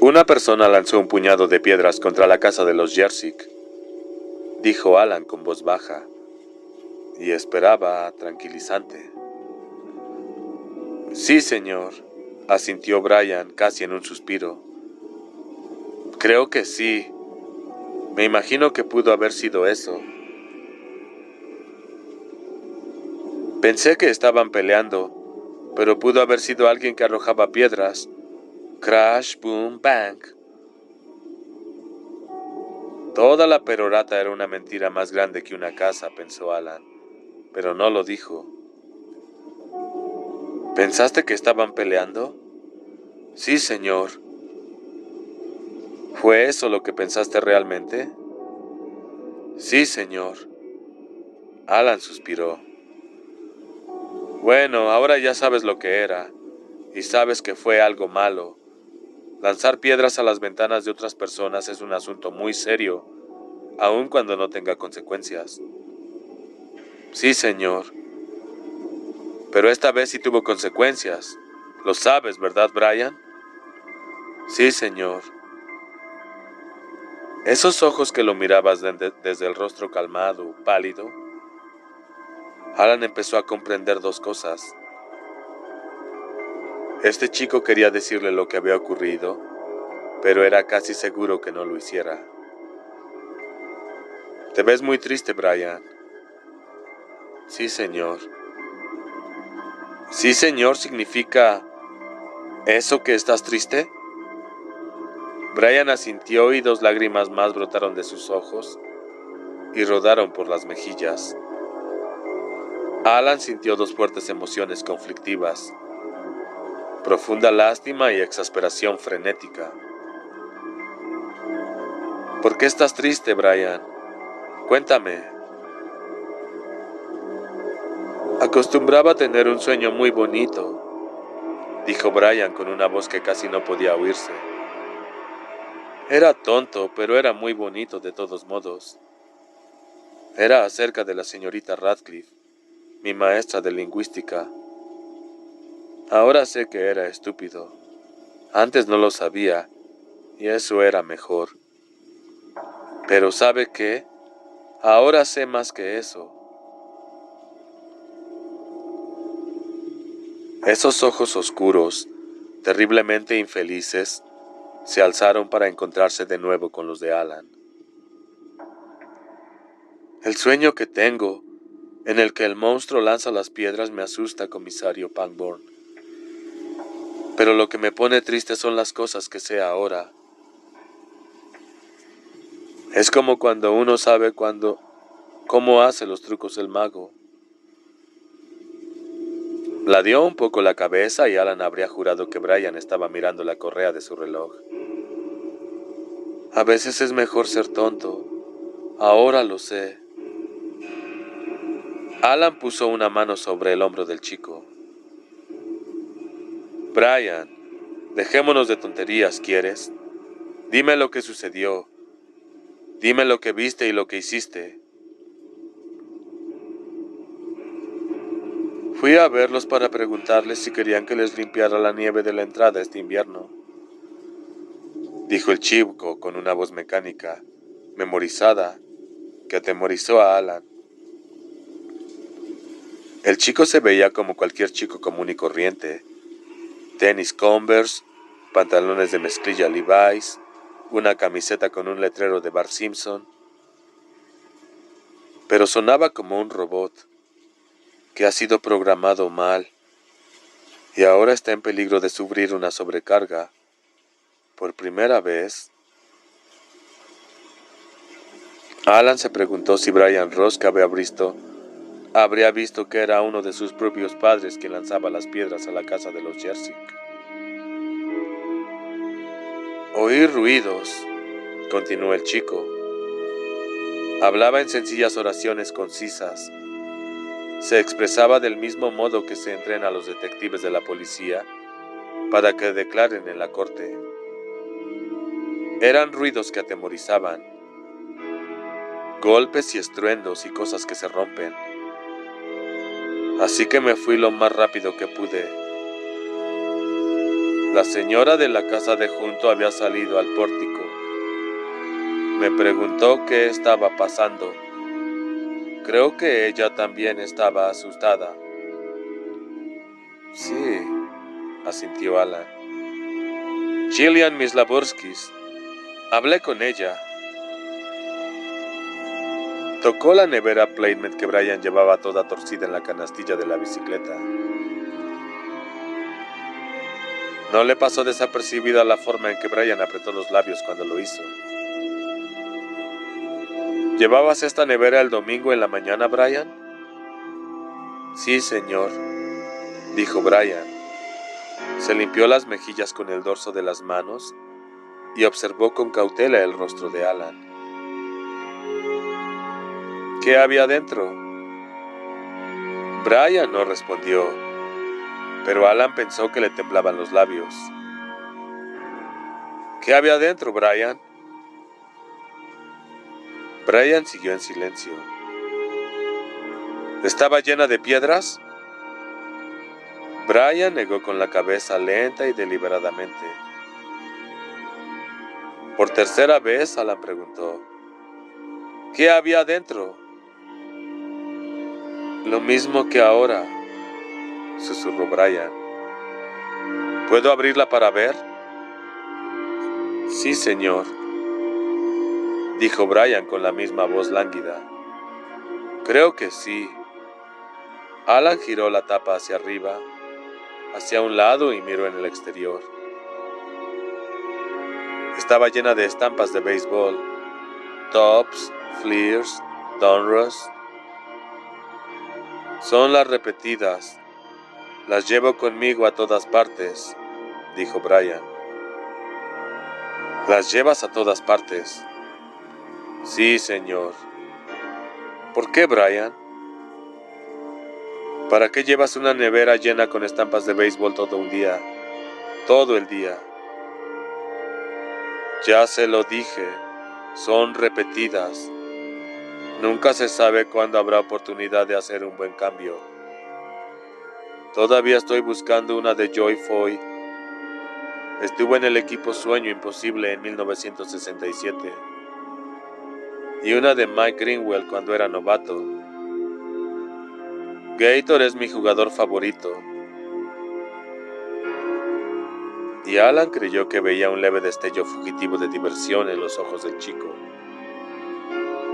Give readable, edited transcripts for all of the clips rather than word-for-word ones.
Una persona lanzó un puñado de piedras contra la casa de los Jersik, dijo Alan con voz baja, y esperaba tranquilizante. Sí, señor, asintió Brian casi en un suspiro. Creo que sí. Me imagino que pudo haber sido eso. Pensé que estaban peleando, pero pudo haber sido alguien que arrojaba piedras. Crash, boom, bang. Toda la perorata era una mentira más grande que una casa, pensó Alan, pero no lo dijo. ¿Pensaste que estaban peleando? Sí, señor. ¿Fue eso lo que pensaste realmente? Sí, señor. Alan suspiró. Bueno, ahora ya sabes lo que era, y sabes que fue algo malo. Lanzar piedras a las ventanas de otras personas es un asunto muy serio, aun cuando no tenga consecuencias. Sí, señor. Pero esta vez sí tuvo consecuencias. Lo sabes, ¿verdad, Brian? Sí, señor. Esos ojos que lo mirabas desde el rostro calmado, pálido. Alan empezó a comprender dos cosas. Este chico quería decirle lo que había ocurrido, pero era casi seguro que no lo hiciera. Te ves muy triste, Brian. Sí, señor. Sí, señor, significa... ¿eso que estás triste? Brian asintió y 2 lágrimas más brotaron de sus ojos y rodaron por las mejillas. Alan sintió 2 fuertes emociones conflictivas, profunda lástima y exasperación frenética. ¿Por qué estás triste, Brian? Cuéntame. Acostumbraba a tener un sueño muy bonito, dijo Brian con una voz que casi no podía oírse. Era tonto, pero era muy bonito de todos modos. Era acerca de la señorita Radcliffe, mi maestra de lingüística. Ahora sé que era estúpido. Antes no lo sabía, y eso era mejor. Pero ¿sabe qué? Ahora sé más que eso. Esos ojos oscuros, terriblemente infelices, se alzaron para encontrarse de nuevo con los de Alan. El sueño que tengo, en el que el monstruo lanza las piedras, me asusta, comisario Pangborn. Pero lo que me pone triste son las cosas que sé ahora. Es como cuando uno sabe cómo hace los trucos el mago. Ladeó un poco la cabeza y Alan habría jurado que Brian estaba mirando la correa de su reloj. A veces es mejor ser tonto. Ahora lo sé. Alan puso una mano sobre el hombro del chico. Brian, dejémonos de tonterías, ¿quieres? Dime lo que sucedió. Dime lo que viste y lo que hiciste. Fui a verlos para preguntarles si querían que les limpiara la nieve de la entrada este invierno, dijo el chico con una voz mecánica, memorizada, que atemorizó a Alan. El chico se veía como cualquier chico común y corriente. Tenis Converse, pantalones de mezclilla Levi's, una camiseta con un letrero de Bart Simpson. Pero sonaba como un robot, que ha sido programado mal, y ahora está en peligro de sufrir una sobrecarga. Por primera vez, Alan se preguntó si Brian Ross, que habría visto que era uno de sus propios padres quien lanzaba las piedras a la casa de los Jersey. Oí ruidos, continuó el chico. Hablaba en sencillas oraciones concisas. Se expresaba del mismo modo que se entrena a los detectives de la policía para que declaren en la corte. Eran ruidos que atemorizaban, golpes y estruendos y cosas que se rompen. Así que me fui lo más rápido que pude. La señora de la casa de junto había salido al pórtico. Me preguntó qué estaba pasando. Creo que ella también estaba asustada. Sí, asintió Alan. Gillian Mislaburskis. Hablé con ella. Tocó la nevera Playmate que Brian llevaba toda torcida en la canastilla de la bicicleta. No le pasó desapercibida la forma en que Brian apretó los labios cuando lo hizo. ¿Llevabas esta nevera el domingo en la mañana, Brian? Sí, señor, dijo Brian. Se limpió las mejillas con el dorso de las manos y observó con cautela el rostro de Alan. ¿Qué había dentro? Brian no respondió, pero Alan pensó que le temblaban los labios. ¿Qué había dentro, Brian? Brian siguió en silencio. ¿Estaba llena de piedras? Brian negó con la cabeza lenta y deliberadamente. Por tercera vez, Alan preguntó, ¿qué había dentro? Lo mismo que ahora, susurró Brian. ¿Puedo abrirla para ver? Sí, señor, dijo Brian con la misma voz lánguida. Creo que sí. Alan giró la tapa hacia arriba, hacia un lado y miró en el exterior. Estaba llena de estampas de béisbol, tops, fleers, donruss. Son las repetidas. Las llevo conmigo a todas partes, dijo Brian. ¿Las llevas a todas partes? Sí, señor. ¿Por qué, Brian? ¿Para qué llevas una nevera llena con estampas de béisbol todo un día? Todo el día. Ya se lo dije, son repetidas. Nunca se sabe cuándo habrá oportunidad de hacer un buen cambio. Todavía estoy buscando una de Joy Foy. Estuvo en el equipo Sueño Imposible en 1967. Y una de Mike Greenwell cuando era novato. Gator es mi jugador favorito. Y Alan creyó que veía un leve destello fugitivo de diversión en los ojos del chico.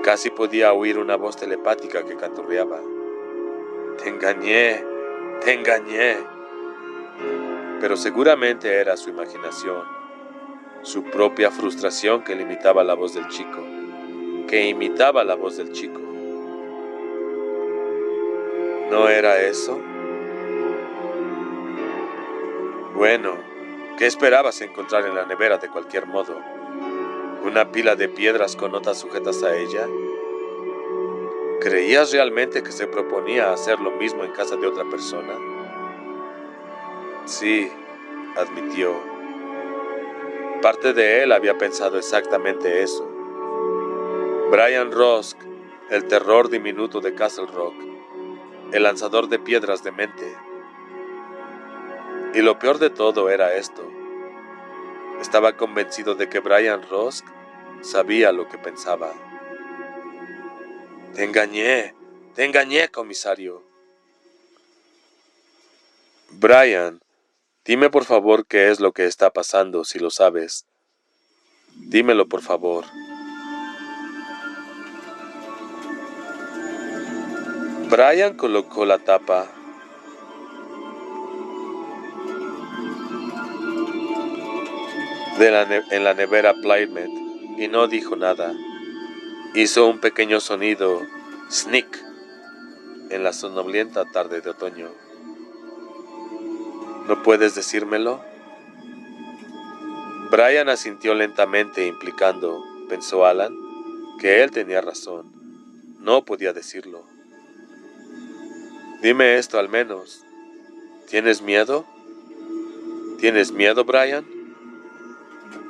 Casi podía oír una voz telepática que canturreaba. Te engañé, te engañé. Pero seguramente era su imaginación, su propia frustración que imitaba la voz del chico, ¿No era eso? Bueno, ¿qué esperabas encontrar en la nevera de cualquier modo? ¿Una pila de piedras con notas sujetas a ella? ¿Creías realmente que se proponía hacer lo mismo en casa de otra persona? Sí, admitió. Parte de él había pensado exactamente eso. Brian Rusk, el terror diminuto de Castle Rock, el lanzador de piedras de mente. Y lo peor de todo era esto. Estaba convencido de que Brian Rusk sabía lo que pensaba. Te engañé, comisario. Brian, dime por favor qué es lo que está pasando, si lo sabes. Dímelo por favor. Brian colocó la tapa en la nevera Playmate y no dijo nada. Hizo un pequeño sonido, snick, en la somnolienta tarde de otoño. ¿No puedes decírmelo? Brian asintió lentamente, implicando, pensó Alan, que él tenía razón. No podía decirlo. Dime esto al menos. ¿Tienes miedo? ¿Tienes miedo, Brian?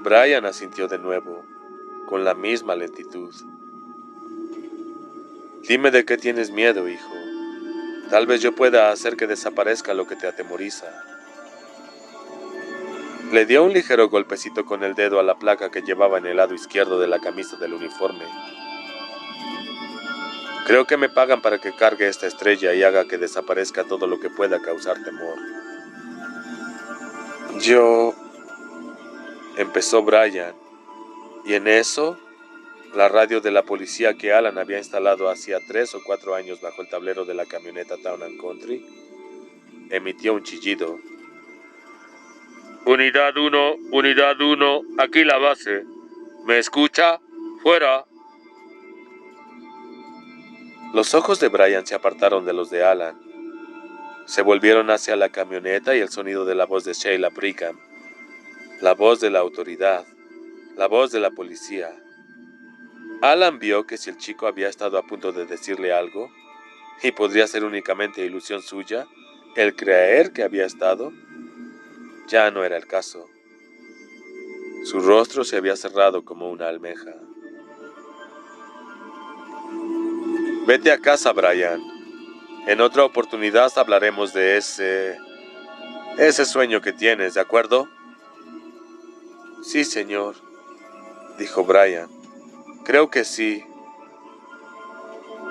Brian asintió de nuevo, con la misma lentitud. Dime de qué tienes miedo, hijo. Tal vez yo pueda hacer que desaparezca lo que te atemoriza. Le dio un ligero golpecito con el dedo a la placa que llevaba en el lado izquierdo de la camisa del uniforme. Creo que me pagan para que cargue esta estrella y haga que desaparezca todo lo que pueda causar temor. Empezó Brian, y en eso, la radio de la policía que Alan había instalado hacía 3 o 4 años bajo el tablero de la camioneta Town and Country, emitió un chillido. Unidad 1, aquí la base. ¿Me escucha? ¡Fuera! Los ojos de Brian se apartaron de los de Alan. Se volvieron hacia la camioneta y el sonido de la voz de Sheila Brigham, la voz de la autoridad, la voz de la policía. Alan vio que si el chico había estado a punto de decirle algo, y podría ser únicamente ilusión suya, el creer que había estado, ya no era el caso. Su rostro se había cerrado como una almeja. Vete a casa, Brian. En otra oportunidad hablaremos de ese sueño que tienes, ¿de acuerdo? Sí, señor, dijo Brian. Creo que sí.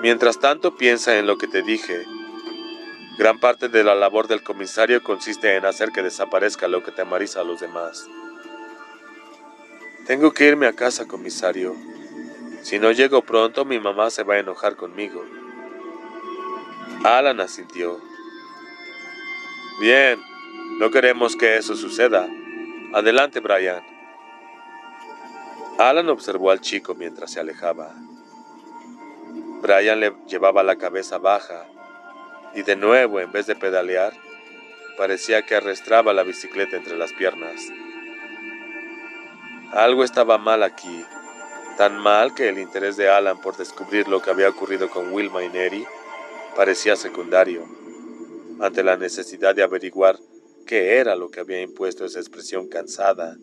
Mientras tanto, piensa en lo que te dije. Gran parte de la labor del comisario consiste en hacer que desaparezca lo que temoriza a los demás. Tengo que irme a casa, comisario. Si no llego pronto, mi mamá se va a enojar conmigo. Alan asintió. Bien, no queremos que eso suceda. Adelante, Brian. Alan observó al chico mientras se alejaba. Brian le llevaba la cabeza baja y de nuevo, en vez de pedalear, parecía que arrastraba la bicicleta entre las piernas. Algo estaba mal aquí, tan mal que el interés de Alan por descubrir lo que había ocurrido con Wilma y Neri parecía secundario, ante la necesidad de averiguar qué era lo que había impuesto esa expresión cansada,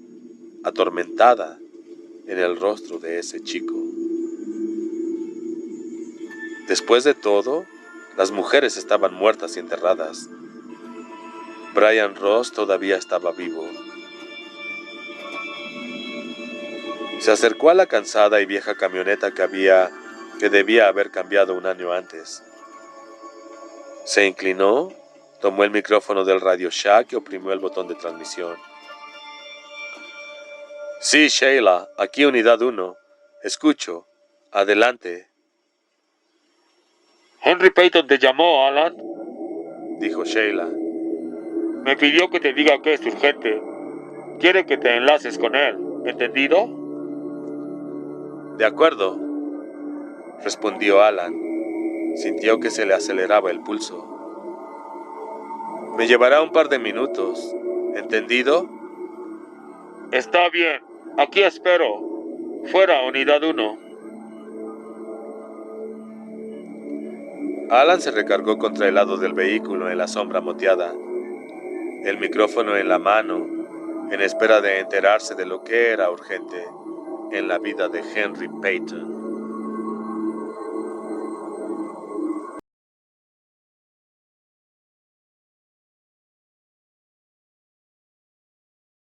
atormentada, en el rostro de ese chico. Después de todo, las mujeres estaban muertas y enterradas. Brian Ross todavía estaba vivo. Se acercó a la cansada y vieja camioneta que debía haber cambiado un año antes. Se inclinó, tomó el micrófono del Radio Shack y oprimió el botón de transmisión. Sí, Sheila, aquí Unidad 1. Escucho. Adelante. Henry Payton te llamó, Alan, dijo Sheila. Me pidió que te diga que es urgente. Quiere que te enlaces con él, ¿entendido? De acuerdo, respondió Alan. Sintió que se le aceleraba el pulso. Me llevará un par de minutos, ¿entendido? Está bien, aquí espero. Fuera, Unidad 1. Alan se recargó contra el lado del vehículo en la sombra moteada, el micrófono en la mano, en espera de enterarse de lo que era urgente en la vida de Henry Payton.